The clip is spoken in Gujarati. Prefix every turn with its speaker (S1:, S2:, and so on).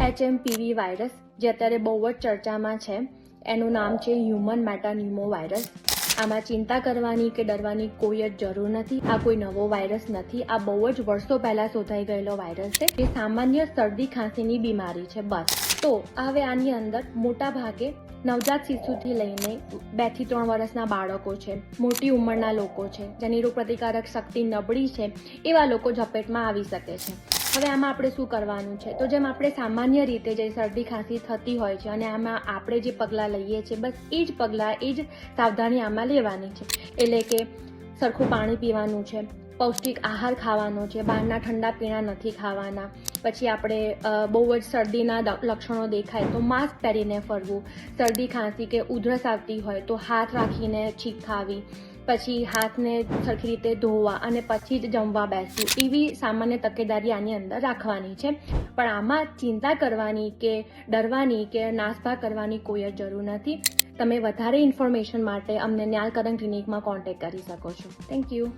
S1: HMPV વાયરસ જે અત્યારે બહુ જ ચર્ચામાં છે, એનું નામ છે હ્યુમન મેટાન્યુમો વાયરસ. આમાં ચિંતા કરવાની કે ડરવાની કોઈ જ જરૂર નથી. આ કોઈ નવો વાયરસ નથી. આ બહુ જ વર્ષો પહેલા શોધાઈ ગયેલો વાયરસ છે. એ સામાન્ય શરદી ખાંસીની બીમારી છે બસ. તો હવે આની અંદર મોટા ભાગે નવજાત શિશુથી લઈને 2 થી 3 વર્ષના બાળકો છે, મોટી ઉંમરના લોકો છે, જેની રોગપ્રતિકારક શક્તિ નબળી છે, એવા લોકો ઝપેટમાં આવી શકે છે. હવે આમાં આપણે શું કરવાનું છે? તો જેમ આપણે સામાન્ય રીતે જે શરદી ખાંસી થતી હોય છે અને આમાં આપણે જે પગલાં લઈએ છીએ બસ એ જ પગલાં, એ જ સાવધાની આમાં લેવાની છે. એટલે કે સરખું પાણી પીવાનું છે, પૌષ્ટિક આહાર ખાવાનો છે, બહારના ઠંડા પીણા નથી ખાવાના. પછી આપણે બહુ જ શરદીના લક્ષણો દેખાય તો માસ્ક પહેરીને ફરવું. શરદી ખાંસી કે ઉધરસ આવતી હોય તો હાથ રાખીને છીંક ખાવી, પછી હાથને સરખી રીતે ધોવા અને પછી જ જમવા બેસવું. એવી સામાન્ય તકેદારી આની અંદર રાખવાની છે. પણ આમાં ચિંતા કરવાની કે ડરવાની કે નાસભાગ કરવાની કોઈ જ જરૂર નથી. તમે વધારે ઇન્ફોર્મેશન માટે અમને ન્યાલ કરંગ ક્લિનિકમાં કોન્ટેક્ટ કરી શકો છો. Thank you.